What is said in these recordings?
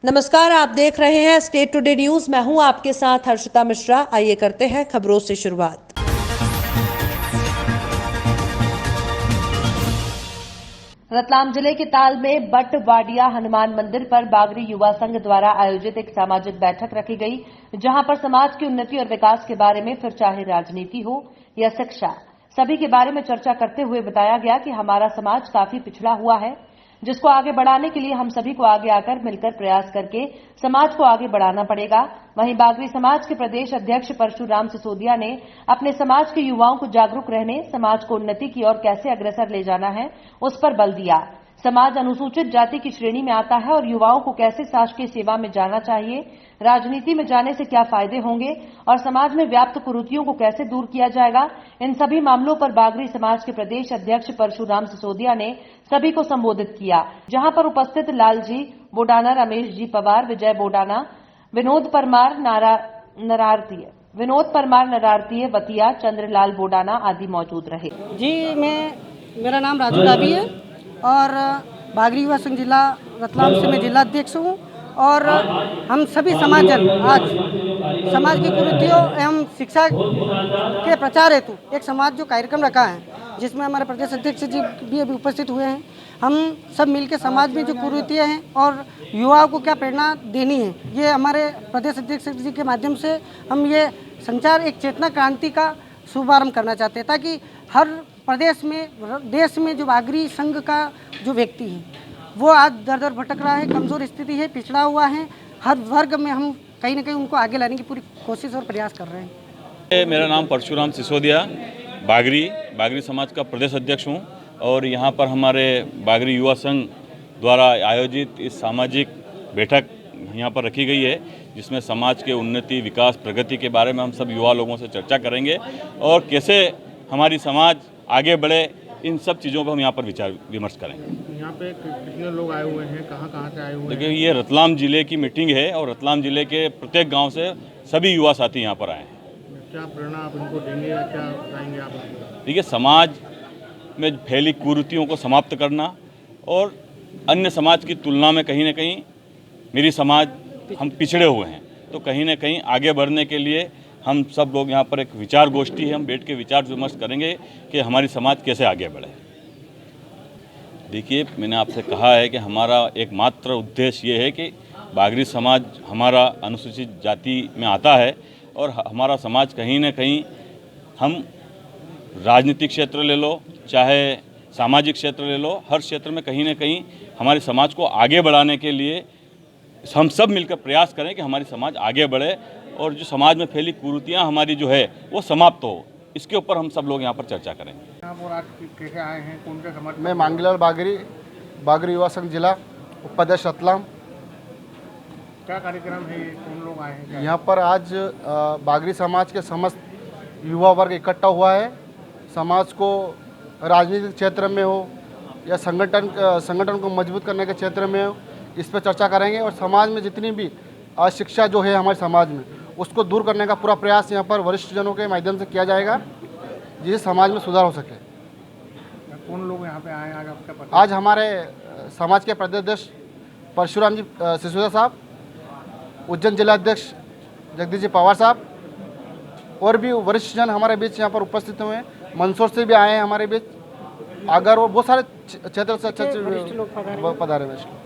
नमस्कार, आप देख रहे हैं स्टेट टुडे न्यूज। मैं हूं आपके साथ हर्षिता मिश्रा। आइए करते हैं खबरों से शुरुआत। रतलाम जिले के ताल में बटवाडिया हनुमान मंदिर पर बागरी युवा संघ द्वारा आयोजित एक सामाजिक बैठक रखी गई, जहां पर समाज की उन्नति और विकास के बारे में, फिर चाहे राजनीति हो या शिक्षा, सभी के बारे में चर्चा करते हुए बताया गया कि हमारा समाज काफी पिछड़ा हुआ है, जिसको आगे बढ़ाने के लिए हम सभी को आगे आकर मिलकर प्रयास करके समाज को आगे बढ़ाना पड़ेगा। वहीं बागरी समाज के प्रदेश अध्यक्ष परशुराम सिसोदिया ने अपने समाज के युवाओं को जागरूक रहने, समाज को उन्नति की ओर कैसे अग्रसर ले जाना है, उस पर बल दिया। समाज अनुसूचित जाति की श्रेणी में आता है और युवाओं को कैसे शासकीय सेवा में जाना चाहिए, राजनीति में जाने से क्या फायदे होंगे और समाज में व्याप्त कुरीतियों को कैसे दूर किया जाएगा, इन सभी मामलों पर बागरी समाज के प्रदेश अध्यक्ष परशुराम सिसोदिया ने सभी को संबोधित किया, जहां पर उपस्थित लालजी बोडाना, रमेश जी पवार, विजय बोडाना, विनोद परमार नरारतीय, वतिया, चंद्रलाल बोडाना आदि मौजूद रहे। जी, मेरा नाम राजू डाबी है और बागरी युवा संघ जिला रतलाम से मैं जिला अध्यक्ष हूँ। और हम सभी समाजजन आज समाज की कुरीतियों एवं शिक्षा के प्रचार हेतु एक समाज जो कार्यक्रम रखा है, जिसमें हमारे प्रदेश अध्यक्ष जी भी अभी उपस्थित हुए हैं। हम सब मिलकर समाज में जो कुरीतियाँ हैं और युवाओं को क्या प्रेरणा देनी है, ये हमारे प्रदेश अध्यक्ष जी के माध्यम से हम ये संचार एक चेतना क्रांति का शुभारंभ करना चाहते हैं, ताकि हर प्रदेश में, देश में जो बागरी संघ का जो व्यक्ति है वो आज दर दर भटक रहा है, कमज़ोर स्थिति है, पिछड़ा हुआ है, हर वर्ग में हम कहीं ना कहीं उनको आगे लाने की पूरी कोशिश और प्रयास कर रहे हैं। मेरा नाम परशुराम सिसोदिया, बागरी समाज का प्रदेश अध्यक्ष हूं और यहां पर हमारे बागरी युवा संघ द्वारा आयोजित इस सामाजिक बैठक यहां पर रखी गई है, जिसमें समाज के उन्नति, विकास, प्रगति के बारे में हम सब युवा लोगों से चर्चा करेंगे और कैसे हमारी समाज आगे बढ़े, इन सब चीज़ों पर हम यहाँ पर विचार विमर्श करेंगे। यहाँ पे कितने लोग आए हुए हैं, कहाँ से आए हुए हैं? देखिए, ये रतलाम जिले की मीटिंग है और रतलाम जिले के प्रत्येक गांव से सभी युवा साथी यहाँ पर आए हैं। क्या प्रेरणा आप इनको देंगे या क्या बताएंगे आप? देखिए, समाज में फैली कुरीतियों को समाप्त करना और अन्य समाज की तुलना में कहीं ना कहीं मेरी समाज हम पिछड़े हुए हैं, तो कहीं ना कहीं आगे बढ़ने के लिए हम सब लोग यहाँ पर एक विचार गोष्ठी है, हम बैठ के विचार विमर्श करेंगे कि हमारी समाज कैसे आगे बढ़े। देखिए, मैंने आपसे कहा है कि हमारा एकमात्र उद्देश्य ये है कि बागरी समाज हमारा अनुसूचित जाति में आता है और हमारा समाज कहीं ना कहीं, हम राजनीतिक क्षेत्र ले लो, चाहे सामाजिक क्षेत्र ले लो, हर क्षेत्र में कहीं ना कहीं हमारे समाज को आगे बढ़ाने के लिए हम सब मिलकर प्रयास करें कि हमारी समाज आगे बढ़े और जो समाज में फैली कुरीतियाँ हमारी जो है वो समाप्त हो। इसके ऊपर हम सब लोग यहाँ पर चर्चा करेंगे। यहाँ पर आज कैसे आए हैं, कौन सा समाज? मैं मांगीलाल बागरी युवा संघ जिला उपाध्यक्ष रतलाम। क्या कार्यक्रम है, कौन लोग आए हैं? यहाँ पर आज बागरी समाज के समस्त युवा वर्ग इकट्ठा हुआ है। समाज को राजनीतिक क्षेत्र में हो या संगठन को मजबूत करने के क्षेत्र में हो, इस पर चर्चा करेंगे और समाज में जितनी भी अशिक्षा जो है हमारे समाज में, उसको दूर करने का पूरा प्रयास यहाँ पर वरिष्ठ जनों के माध्यम से किया जाएगा, जिससे समाज में सुधार हो सके। कौन लोग यहाँ पे आए हैं आज आपका पता? आज हमारे समाज के प्रदेश अध्यक्ष परशुराम जी सिसोदिया साहब, उज्जैन जिला अध्यक्ष जगदीश जी पवार साहब और भी वरिष्ठ जन हमारे बीच यहाँ पर उपस्थित हुए हैं। मंदसौर से भी आए हैं हमारे बीच, अगर वो बहुत सारे क्षेत्र से अच्छे पधारे हैं।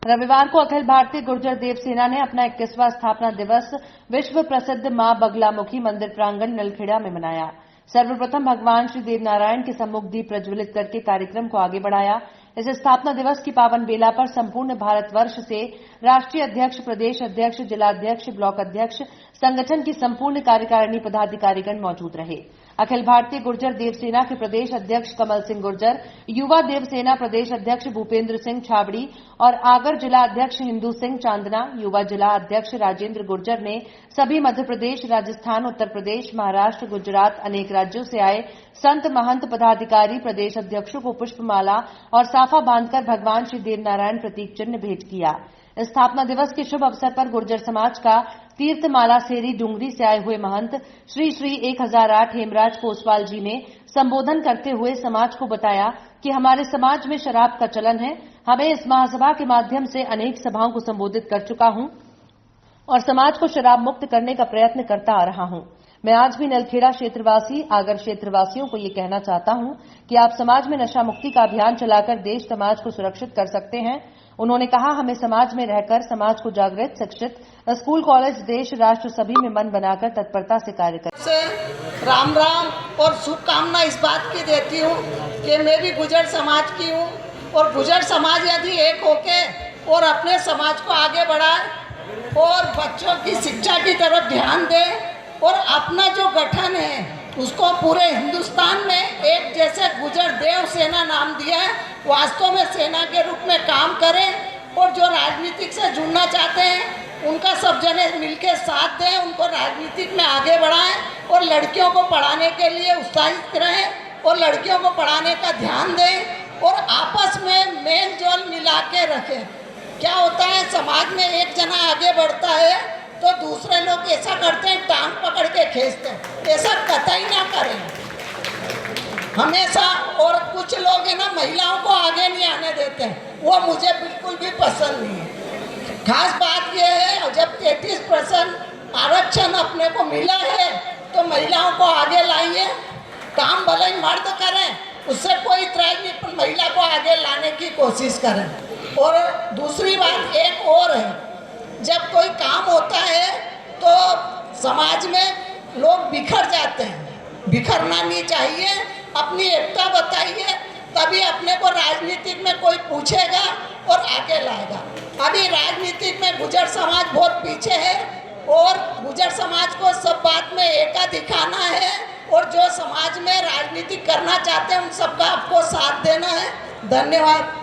रविवार को अखिल भारतीय गुर्जर देव सेना ने अपना 21वां स्थापना दिवस विश्व प्रसिद्ध मां बगलामुखी मंदिर प्रांगण नलखेड़ा में मनाया। सर्वप्रथम भगवान श्री देव नारायण के सम्मुख दीप प्रज्वलित करके कार्यक्रम को आगे बढ़ाया। इस स्थापना दिवस की पावन बेला पर संपूर्ण भारतवर्ष से राष्ट्रीय अध्यक्ष, प्रदेश अध्यक्ष, जिलाध्यक्ष, ब्लॉक अध्यक्ष, संगठन की संपूर्ण कार्यकारिणी पदाधिकारीगण मौजूद रहे। अखिल भारतीय गुर्जर देव सेना के प्रदेश अध्यक्ष कमल सिंह गुर्जर, युवा देव सेना प्रदेश अध्यक्ष भूपेंद्र सिंह छाबड़ी और आगर जिला अध्यक्ष हिंदू सिंह चांदना, युवा जिला अध्यक्ष राजेंद्र गुर्जर ने सभी मध्य प्रदेश, राजस्थान, उत्तर प्रदेश, महाराष्ट्र, गुजरात, अनेक राज्यों से आए संत, महंत, पदाधिकारी, प्रदेश अध्यक्षों को पुष्पमाला और साफा बांधकर भगवान श्री देव नारायण प्रतीक चिन्ह भेंट किया। स्थापना दिवस के शुभ अवसर पर गुर्जर समाज का तीर्थमाला सेरी डूंगरी से आए हुए महंत श्री 1008 हेमराज कोसवाल जी ने संबोधन करते हुए समाज को बताया कि हमारे समाज में शराब का चलन है। हमें इस महासभा के माध्यम से अनेक सभाओं को संबोधित कर चुका हूं और समाज को शराब मुक्त करने का प्रयत्न करता आ रहा हूं। मैं आज भी नलखेड़ा क्षेत्रवासी आगर क्षेत्रवासियों को ये कहना चाहता हूं कि आप समाज में नशा मुक्ति का अभियान चलाकर देश समाज को सुरक्षित कर सकते हैं। उन्होंने कहा, हमें समाज में रहकर समाज को जागृत, शिक्षित, स्कूल, कॉलेज, देश, राष्ट्र सभी में मन बनाकर तत्परता से कार्य करें। राम राम और शुभकामना इस बात की देती हूँ कि मैं भी गुर्जर समाज की हूँ और गुर्जर समाज यदि एक होके और अपने समाज को आगे बढ़ाए और बच्चों की शिक्षा की तरफ ध्यान दे और अपना जो गठन है उसको पूरे हिंदुस्तान में एक जैसे गुर्जर देव सेना नाम दिया है, वास्तव में सेना के रूप में काम करें और जो राजनीतिक से जुड़ना चाहते हैं उनका सब जने मिलकर साथ दें, उनको राजनीतिक में आगे बढ़ाएं और लड़कियों को पढ़ाने के लिए उत्साहित रहें और लड़कियों को पढ़ाने का ध्यान दें और आपस में मेल जोल मिला के रखें। क्या होता है, समाज में एक जना आगे बढ़ता है तो दूसरे लोग ऐसा करते हैं, टांग पकड़ के खींचते हैं। ऐसा कतई ना करें हमेशा। और कुछ लोग है ना, महिलाओं को आगे नहीं आने देते हैं, वो मुझे बिल्कुल भी पसंद नहीं है। खास बात यह है, जब 33% आरक्षण अपने को मिला है तो महिलाओं को आगे लाइए। काम भले ही मर्द करें, उससे कोई इतराज नहीं, पर महिला को आगे लाने की कोशिश करें। और दूसरी बात एक और है, जब कोई काम होता है तो समाज में लोग बिखर जाते हैं, बिखरना नहीं चाहिए। अपनी एकता बताइए, तभी अपने को राजनीतिक में कोई पूछेगा और आगे लाएगा। अभी राजनीतिक में गुर्जर समाज बहुत पीछे है और गुर्जर समाज को सब बात में एका दिखाना है और जो समाज में राजनीति करना चाहते हैं उन सबका आपको साथ देना है। धन्यवाद।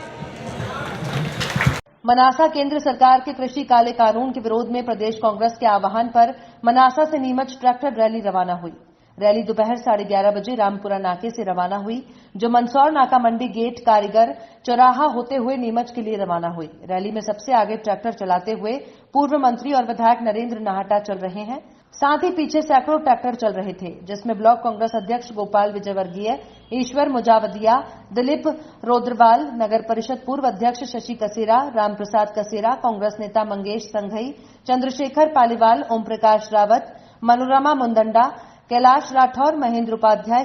मनासा केंद्र सरकार के कृषि काले कानून के विरोध में प्रदेश कांग्रेस के आह्वान पर मनासा से नीमच ट्रैक्टर रैली रवाना हुई। रैली दोपहर 11:30 बजे रामपुरा नाके से रवाना हुई, जो मंदसौर नाका मंडी गेट कारीगर चौराहा होते हुए नीमच के लिए रवाना हुई। रैली में सबसे आगे ट्रैक्टर चलाते हुए पूर्व मंत्री और विधायक नरेंद्र नाहटा चल रहे हैं। साथ ही पीछे सैकड़ों ट्रैक्टर चल रहे थे, जिसमें ब्लॉक कांग्रेस अध्यक्ष गोपाल विजयवर्गीय, ईश्वर मुजावदिया, दिलीप रोद्रवाल, नगर परिषद पूर्व अध्यक्ष शशि कसेरा, रामप्रसाद कसेरा, कांग्रेस नेता मंगेश संघई, चंद्रशेखर पालीवाल, ओम प्रकाश रावत, मनोरमा मुंदंडा, कैलाश राठौर, महेंद्र उपाध्याय,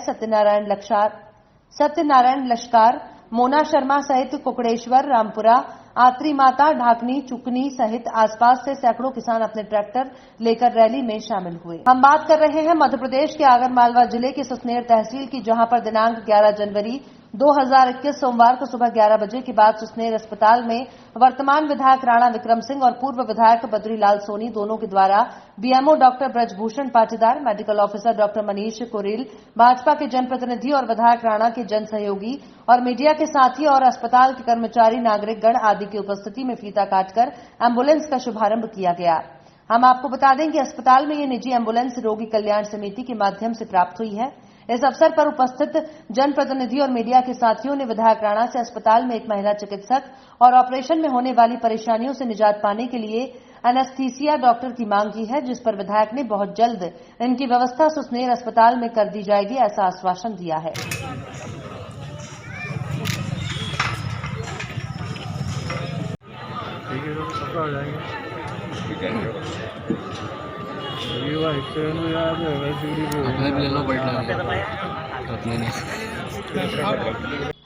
सत्यनारायण लश्कार, मोना शर्मा सहित कुकड़ेश्वर, रामपुरा, आत्री माता, ढाकनी, चुकनी सहित आसपास से सैकड़ों किसान अपने ट्रैक्टर लेकर रैली में शामिल हुए। हम बात कर रहे हैं मध्य प्रदेश के आगरमालवा जिले के सुसनेर तहसील की, जहां पर दिनांक 11 जनवरी 2021 सोमवार को सुबह 11 बजे के बाद सुसनेर अस्पताल में वर्तमान विधायक राणा विक्रम सिंह और पूर्व विधायक बद्रीलाल सोनी दोनों के द्वारा BMO doctor Brajbhushan Patidar, medical officer doctor Manish Kurel, Bhajpa के जनप्रतिनिधि और विधायक राणा के जन सहयोगी और मीडिया के साथी और अस्पताल के कर्मचारी, नागरिकगण आदि की उपस्थिति में फीता काटकर एम्बुलेंस का शुभारंभ किया गया। हम आपको बता दें कि अस्पताल में ये निजी एम्बुलेंस रोगी कल्याण समिति के माध्यम से प्राप्त हुई है। इस अवसर पर उपस्थित जनप्रतिनिधि और मीडिया के साथियों ने विधायक राणा से अस्पताल में एक महिला चिकित्सक और ऑपरेशन में होने वाली परेशानियों से निजात पाने के लिए एनेस्थीसिया डॉक्टर की मांग की है, जिस पर विधायक ने बहुत जल्द इनकी व्यवस्था सुसनेर अस्पताल में कर दी जाएगी, ऐसा आश्वासन दिया है।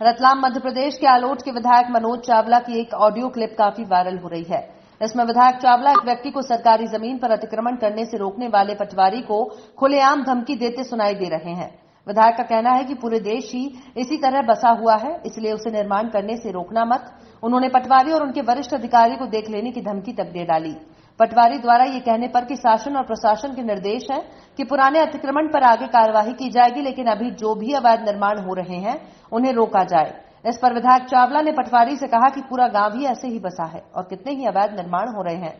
रतलाम मध्य प्रदेश के आलोट के विधायक मनोज चावला की एक ऑडियो क्लिप काफी वायरल हो रही है। इसमें विधायक चावला एक व्यक्ति को सरकारी जमीन पर अतिक्रमण करने से रोकने वाले पटवारी को खुलेआम धमकी देते सुनाई दे रहे हैं। विधायक का कहना है कि पूरे देश ही इसी तरह बसा हुआ है, इसलिए उसे निर्माण करने से रोकना मत। उन्होंने पटवारी और उनके वरिष्ठ अधिकारी को देख लेने की धमकी तक दे डाली। पटवारी द्वारा ये कहने पर कि शासन और प्रशासन के निर्देश हैं कि पुराने अतिक्रमण पर आगे कार्यवाही की जाएगी, लेकिन अभी जो भी अवैध निर्माण हो रहे हैं उन्हें रोका जाए। इस पर विधायक चावला ने पटवारी से कहा कि पूरा गांव ही ऐसे ही बसा है और कितने ही अवैध निर्माण हो रहे हैं,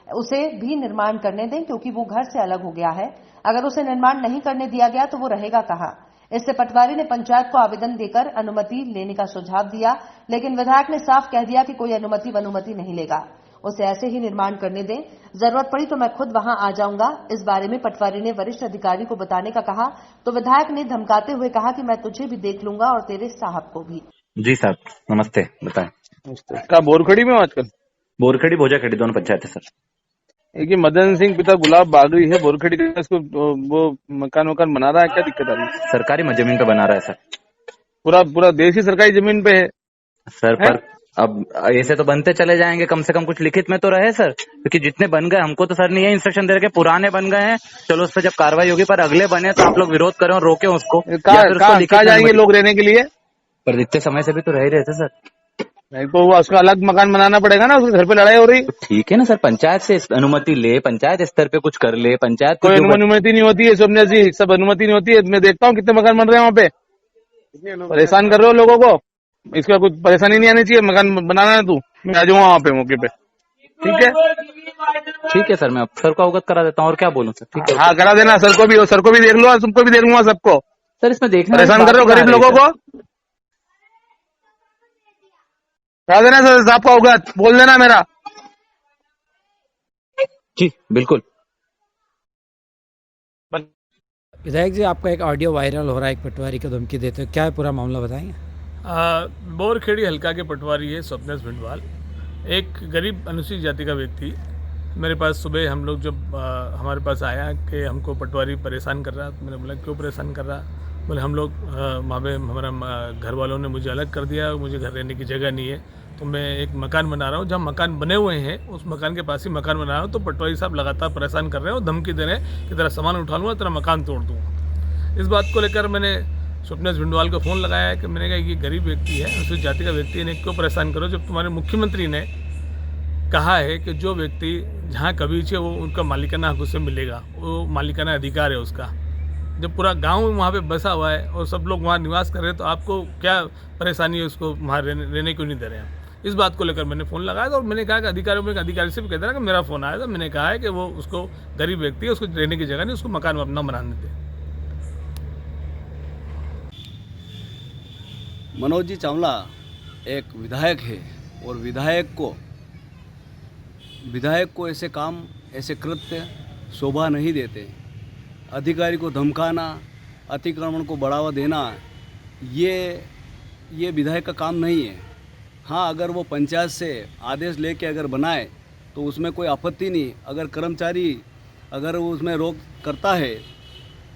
उसे भी निर्माण करने दें, क्योंकि वो घर से अलग हो गया है। अगर उसे निर्माण नहीं करने दिया गया तो वो रहेगा कहां। इससे पटवारी ने पंचायत को आवेदन देकर अनुमति लेने का सुझाव दिया, लेकिन विधायक ने साफ कह दिया कि कोई अनुमति वनुमति नहीं लेगा। उसे ऐसे ही निर्माण करने दें। जरूरत पड़ी तो मैं खुद वहां आ जाऊंगा। इस बारे में पटवारी ने वरिष्ठ अधिकारी को बताने का कहा तो विधायक ने धमकाते हुए कहा कि मैं तुझे भी देख लूंगा और तेरे साहब को भी। जी साहब, नमस्ते, बताएं। का बोरखड़ी में हो आजकल? बोरखड़ी भोजाखड़ी दोनों पंचायत है सर। एक ये मदन सिंह पिता गुलाब बागड़ी है बोरखड़ी का, इसको वो मकान बना रहा है, क्या दिक्कत आ रही है? सरकारी जमीन पे बना रहा है सर। पूरा देश ही सरकारी जमीन पे है सर। पर अब ऐसे तो बनते चले जाएंगे, कम से कम कुछ लिखित में तो रहे सर, क्योंकि जितने बन गए हमको तो सर नहीं है इंस्ट्रक्शन दे रखे, पुराने बन गए हैं, चलो उस पर जब कार्रवाई होगी, पर अगले बने तो आप लोग विरोध करें और रोके उसको। कहाँ जाएंगे लोग रहने के लिए? पर इतने समय से भी तो रह ही रहे थे सर। नहीं तो उसका अलग मकान बनाना पड़ेगा ना, उसके घर पे लड़ाई हो रही। तो ठीक है ना सर, पंचायत से अनुमति ले, पंचायत स्तर पे कुछ कर ले। पंचायत कोई अनुमति नहीं होती है सोमनाथ जी, सब अनुमति नहीं होती है। मैं देखता हूँ कितने मकान बन रहे हैं वहाँ पे, परेशान कर रहे हो लोगों को। इसका कुछ परेशानी नहीं आनी चाहिए। मकान बनाना है तू, मैं आ जाऊंगा वहाँ पे मौके पे। ठीक है सर, मैं सर को अवगत करा देता हूँ, और क्या बोलूँ सर। ठीक है, हाँ करा देना, सर को भी देख लो, तुमको भी देख लूंगा सबको। सर इसमें देखना, परेशान कर रहे हो गरीब लोगों को, करा देना सर, साहब को अवगत बोल देना मेरा। जी बिल्कुल। विधायक जी, आपका एक ऑडियो वायरल हो रहा है, एक पटवारी को धमकी देते हो, क्या है पूरा मामला बताएंगे? बोरखेड़ी हल्का के पटवारी है स्वप्नेश भिंडवाल, एक गरीब अनुसूचित जाति का व्यक्ति मेरे पास सुबह हम लोग जब हमारे पास आया कि हमको पटवारी परेशान कर रहा, तो मैंने बोला क्यों परेशान कर रहा? बोले हम लोग वहाँ पे हमारा घर वालों ने मुझे अलग कर दिया, मुझे घर रहने की जगह नहीं है, तो मैं एक मकान बना रहा हूँ, जहाँ मकान बने हुए हैं उस मकान के पास ही मकान बना रहा हूँ, तो पटवारी साहब लगातार परेशान कर रहे हैं और धमकी दे रहे हैं कि तेरा सामान उठा लूँगा, तेरा मकान तोड़ दूँगा। इस बात को लेकर मैंने स्वप्नेश भिंडवाल को फ़ोन लगाया है कि मैंने कहा ये गरीब व्यक्ति है, अनुसूचित जाति का व्यक्ति है, इन्हें क्यों परेशान करो, जब तुम्हारे मुख्यमंत्री ने कहा है कि जो व्यक्ति जहाँ कबीचे वो उनका मालिकाना हक उसे मिलेगा, वो मालिकाना अधिकार है उसका। जब पूरा गांव वहाँ पे बसा हुआ है और सब लोग वहाँ निवास कर रहे हैं, तो आपको क्या परेशानी है, उसको वहाँ रहने क्यों नहीं दे रहे हैं? इस बात को लेकर मैंने फ़ोन लगाया था और मैंने कहा कि अधिकारी से भी कहते ना कि मेरा फ़ोन आया था, मैंने कहा है कि वो उसको गरीब व्यक्ति है, उसको रहने की जगह नहीं, उसको मकान अपना बनाने दें। मनोज जी चावला एक विधायक है और विधायक को ऐसे काम, ऐसे कृत्य शोभा नहीं देते। अधिकारी को धमकाना, अतिक्रमण को बढ़ावा देना, ये विधायक का काम नहीं है। हाँ, अगर वो पंचायत से आदेश लेके अगर बनाए तो उसमें कोई आपत्ति नहीं। अगर कर्मचारी अगर उसमें रोक करता है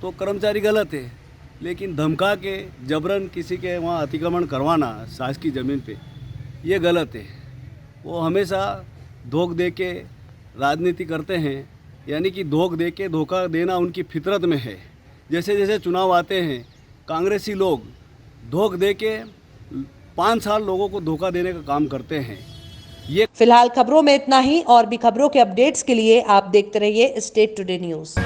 तो कर्मचारी गलत है, लेकिन धमका के जबरन किसी के वहाँ अतिक्रमण करवाना शासकीय ज़मीन पे, ये गलत है। वो हमेशा धोख दे के राजनीति करते हैं, यानी कि धोख दे के धोखा देना उनकी फितरत में है। जैसे जैसे चुनाव आते हैं, कांग्रेसी लोग धोख दे के 5 साल लोगों को धोखा देने का काम करते हैं। ये फिलहाल खबरों में इतना ही, और भी खबरों के अपडेट्स के लिए आप देखते रहिए स्टेट टुडे न्यूज़।